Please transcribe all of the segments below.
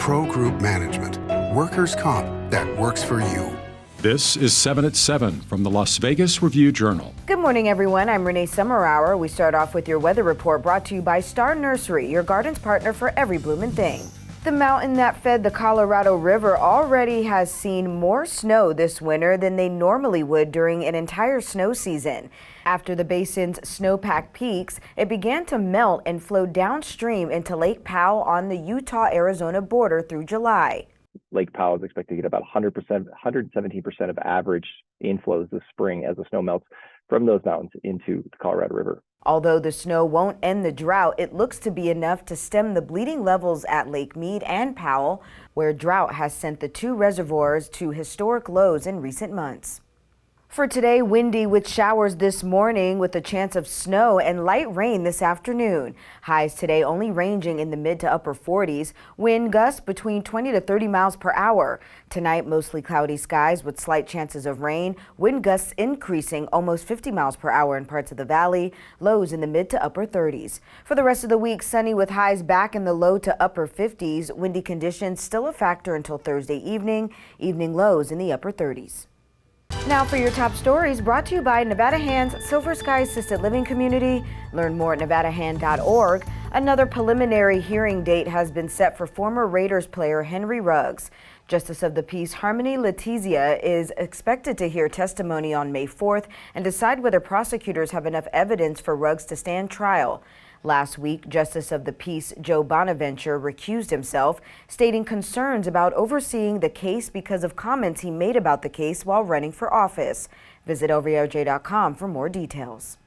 Pro Group Management. Workers' comp that works for you. This is 7 at 7 from the Las Vegas Review-Journal. Good morning, everyone. I'm Renee Summerhour. We start off with your weather report brought to you by Star Nursery, your garden's partner for every bloomin' thing. The mountain that fed the Colorado River already has seen more snow this winter than they normally would during an entire snow season. After the basin's snowpack peaks, it began to melt and flow downstream into Lake Powell on the Utah-Arizona border through July. Lake Powell is expected to get about 100%, 117% of average inflows this spring as the snow melts from those mountains into the Colorado River. Although the snow won't end the drought, it looks to be enough to stem the bleeding levels at Lake Mead and Powell, where drought has sent the two reservoirs to historic lows in recent months. For today, windy with showers this morning with a chance of snow and light rain this afternoon. Highs today only ranging in the mid to upper 40s. Wind gusts between 20 to 30 miles per hour. Tonight, mostly cloudy skies with slight chances of rain. Wind gusts increasing almost 50 miles per hour in parts of the valley. Lows in the mid to upper 30s. For the rest of the week, sunny with highs back in the low to upper 50s. Windy conditions still a factor until Thursday evening. Evening lows in the upper 30s. Now for your top stories brought to you by Nevada Hand's Silver Sky Assisted Living Community. Learn more at nevadahand.org. Another preliminary hearing date has been set for former Raiders player Henry Ruggs. Justice of the Peace Harmony Letizia is expected to hear testimony on May 4th and decide whether prosecutors have enough evidence for Ruggs to stand trial. Last week, Justice of the Peace Joe Bonaventure recused himself, stating concerns about overseeing the case because of comments he made about the case while running for office. Visit OVRJ.com for more details.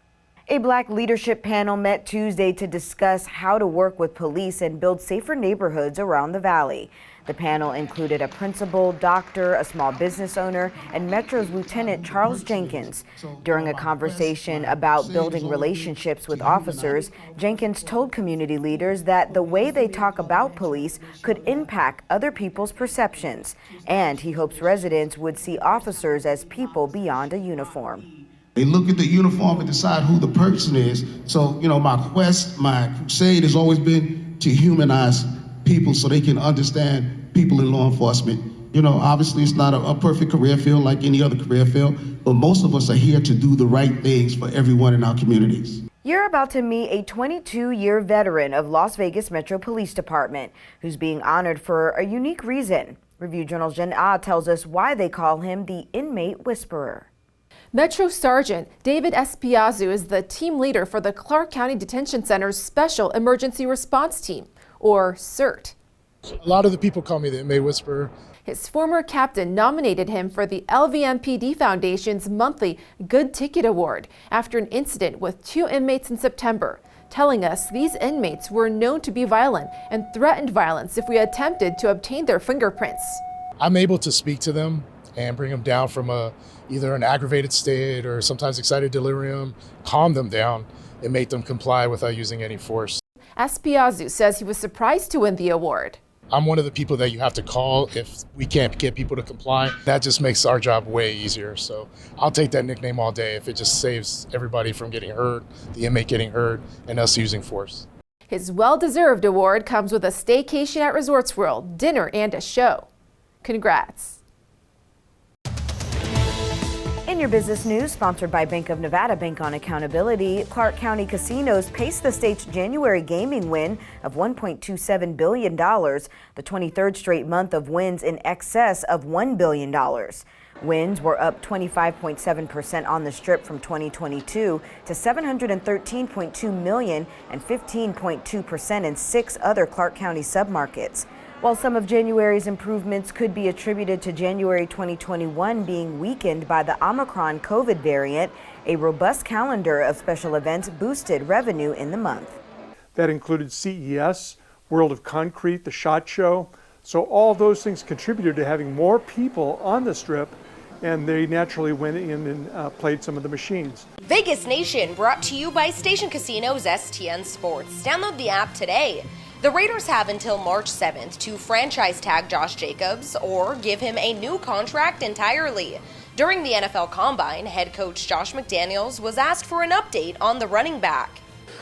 A Black leadership panel met Tuesday to discuss how to work with police and build safer neighborhoods around the valley. The panel included a principal, doctor, a small business owner, and Metro's Lieutenant Charles Jenkins. During a conversation about building relationships with officers, Jenkins told community leaders that the way they talk about police could impact other people's perceptions, and he hopes residents would see officers as people beyond a uniform. They look at the uniform and decide who the person is. So, my crusade has always been to humanize people so they can understand people in law enforcement. Obviously it's not a perfect career field like any other career field, but most of us are here to do the right things for everyone in our communities. You're about to meet a 22-year veteran of Las Vegas Metro Police Department who's being honored for a unique reason. Review-Journal's Jen Ah tells us why they call him the Inmate Whisperer. Metro Sergeant David Espiazu is the team leader for the Clark County Detention Center's Special Emergency Response Team, or CERT. A lot of the people call me the Inmate Whisperer. His former captain nominated him for the LVMPD Foundation's monthly Good Ticket Award after an incident with two inmates in September, telling us these inmates were known to be violent and threatened violence if we attempted to obtain their fingerprints. I'm able to speak to them and bring them down from either an aggravated state or sometimes excited delirium, calm them down, and make them comply without using any force. Espiazu says he was surprised to win the award. I'm one of the people that you have to call if we can't get people to comply. That just makes our job way easier. So I'll take that nickname all day if it just saves everybody from getting hurt, the inmate getting hurt, and us using force. His well-deserved award comes with a staycation at Resorts World, dinner, and a show. Congrats. In your business news, sponsored by Bank of Nevada, Bank on Accountability, Clark County Casinos paced the state's January gaming win of $1.27 billion, the 23rd straight month of wins in excess of $1 billion. Wins were up 25.7% on the Strip from 2022 to $713.2 million and 15.2% in 6 other Clark County submarkets. While some of January's improvements could be attributed to January 2021 being weakened by the Omicron COVID variant, a robust calendar of special events boosted revenue in the month. That included CES, World of Concrete, the SHOT Show. So all those things contributed to having more people on the Strip, and they naturally went in and played some of the machines. Vegas Nation brought to you by Station Casinos STN Sports. Download the app today. The Raiders have until March 7th to franchise tag Josh Jacobs or give him a new contract entirely. During the NFL Combine, head coach Josh McDaniels was asked for an update on the running back.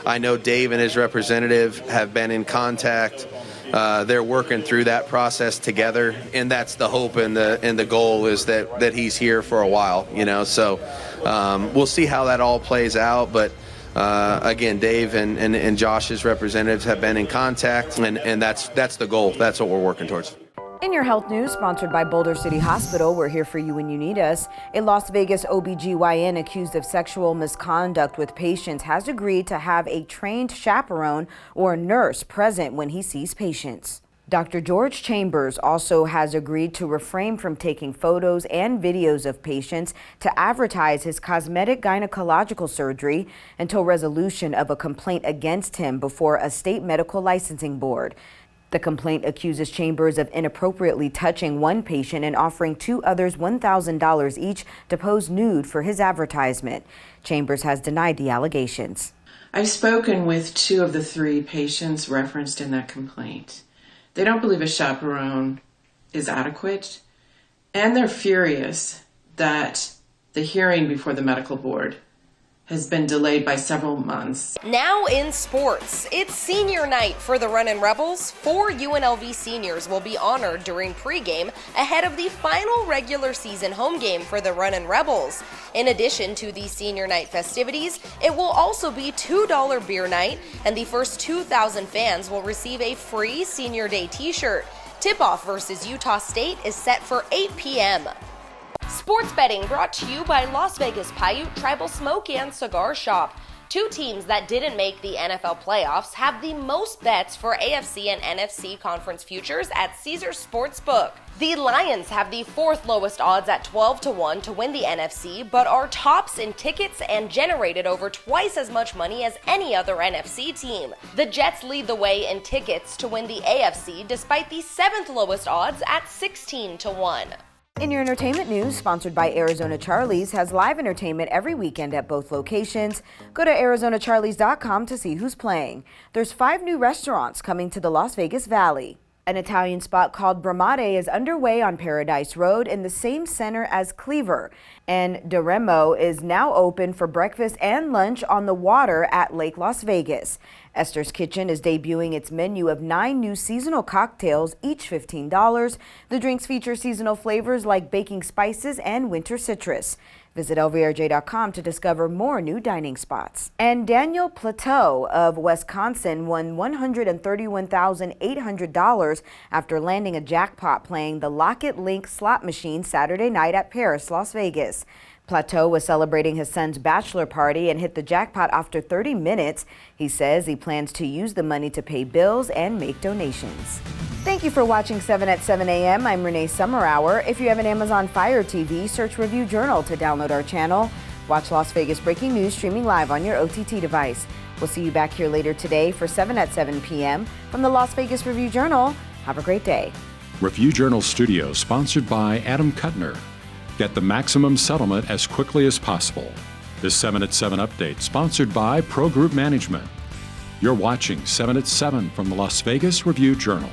I know Dave and his representative have been in contact they're working through that process together, and that's the hope and the goal is that he's here for a while, you know. So we'll see how that all plays out, but again, Dave and Josh's representatives have been in contact, and that's the goal. That's what we're working towards. In your health news, sponsored by Boulder City Hospital, we're here for you when you need us. A Las Vegas OBGYN accused of sexual misconduct with patients has agreed to have a trained chaperone or nurse present when he sees patients. Dr. George Chambers also has agreed to refrain from taking photos and videos of patients to advertise his cosmetic gynecological surgery until resolution of a complaint against him before a state medical licensing board. The complaint accuses Chambers of inappropriately touching one patient and offering two others $1,000 each to pose nude for his advertisement. Chambers has denied the allegations. I've spoken with 2 of the 3 patients referenced in that complaint. They don't believe a chaperone is adequate, and they're furious that the hearing before the medical board has been delayed by several months. Now in sports, it's senior night for the Runnin' Rebels. 4 UNLV seniors will be honored during pregame ahead of the final regular season home game for the Runnin' Rebels. In addition to the senior night festivities, it will also be $2 beer night, and the first 2,000 fans will receive a free Senior Day t-shirt. Tip-off versus Utah State is set for 8 p.m. Sports betting brought to you by Las Vegas Paiute Tribal Smoke and Cigar Shop. 2 teams that didn't make the NFL playoffs have the most bets for AFC and NFC conference futures at Caesars Sportsbook. The Lions have the 4th lowest odds at 12-1 to win the NFC, but are tops in tickets and generated over twice as much money as any other NFC team. The Jets lead the way in tickets to win the AFC despite the 7th lowest odds at 16-1. In your entertainment news, sponsored by Arizona Charlie's, has live entertainment every weekend at both locations. Go to ArizonaCharlies.com to see who's playing. There's 5 new restaurants coming to the Las Vegas Valley. An Italian spot called Bramate is underway on Paradise Road in the same center as Cleaver. And De Remo is now open for breakfast and lunch on the water at Lake Las Vegas. Esther's Kitchen is debuting its menu of 9 new seasonal cocktails, each $15. The drinks feature seasonal flavors like baking spices and winter citrus. Visit lvrj.com to discover more new dining spots. And Daniel Plateau of Wisconsin won $131,800 after landing a jackpot playing the Lock It Link slot machine Saturday night at Paris, Las Vegas. Plateau was celebrating his son's bachelor party and hit the jackpot after 30 minutes. He says he plans to use the money to pay bills and make donations. Thank you for watching 7 at 7 a.m. I'm Renee Summerhour. If you have an Amazon Fire TV, search Review Journal to download our channel. Watch Las Vegas breaking news streaming live on your OTT device. We'll see you back here later today for 7 at 7 p.m. from the Las Vegas Review Journal. Have a great day. Review Journal Studio, sponsored by Adam Kuttner. Get the maximum settlement as quickly as possible. This 7 at 7 update, sponsored by Pro Group Management. You're watching 7 at 7 from the Las Vegas Review Journal.